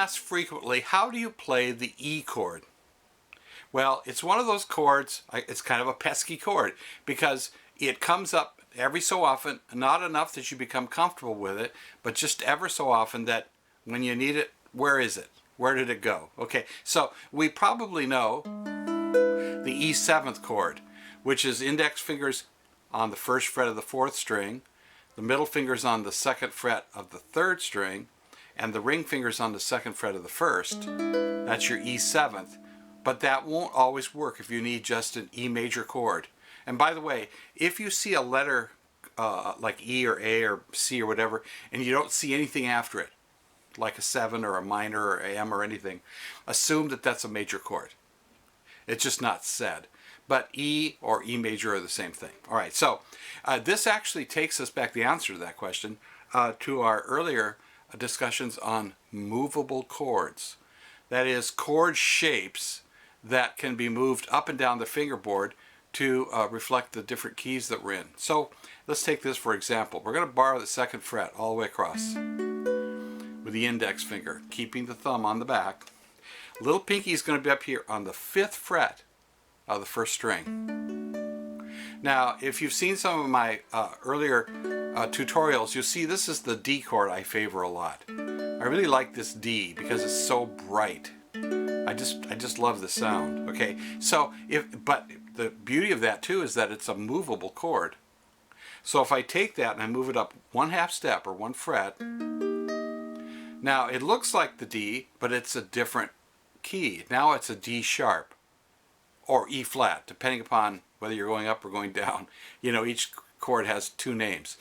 asked frequently, how do you play the E chord? Well, it's one of those chords, it's kind of a pesky chord because it comes up every so often, not enough that you become comfortable with it, but just ever so often that when you need it, where is it? Where did it go? Okay, so we probably know the E seventh chord, which is index fingers on the first fret of the fourth string, the middle fingers on the second fret of the third string, and the ring fingers on the second fret of the first. That's your E seventh. But that won't always work if you need just an E major chord. And by the way, if you see a letter like E or A or C or whatever, and you don't see anything after it, like a 7 or a minor or M or anything, assume that that's a major chord. It's just not said. But E or E major are the same thing. All right, so this actually takes us back, the answer to that question, to our earlier discussions on movable chords. That is, chord shapes that can be moved up and down the fingerboard to reflect the different keys that we're in. So let's take this for example. We're going to borrow the second fret all the way across with the index finger, keeping the thumb on the back. Little pinky is going to be up here on the 5th fret of the first string. Now, if you've seen some of my earlier tutorials, you'll see this is the D chord I favor a lot. I really like this D because it's so bright. I just love the sound. Okay, so but the beauty of that too is that it's a movable chord. So if I take that and I move it up 1/2 step or 1 fret, now it looks like the D, but it's a different key. Now it's a D sharp or E flat, depending upon whether you're going up or going down. You know, each chord has 2 names.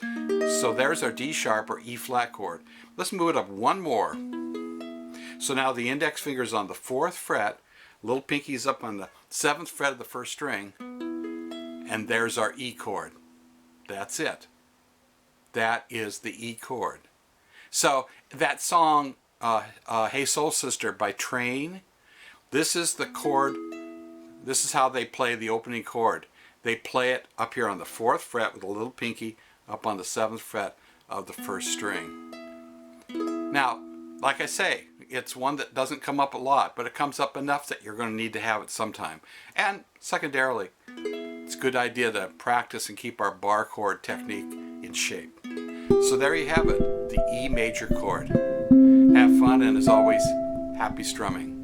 So there's our D sharp or E flat chord. Let's move it up 1 more. So now the index finger's on the 4th fret, little pinky's up on the 7th fret of the first string, and there's our E chord. That's it. That is the E chord. So that song, Hey Soul Sister by Train, this is the chord, this is how they play the opening chord. They play it up here on the 4th fret with a little pinky up on the 7th fret of the first string. Now, like I say, it's one that doesn't come up a lot, but it comes up enough that you're going to need to have it sometime. And secondarily, it's a good idea to practice and keep our bar chord technique in shape. So there you have it, the E major chord. Have fun, and as always, happy strumming.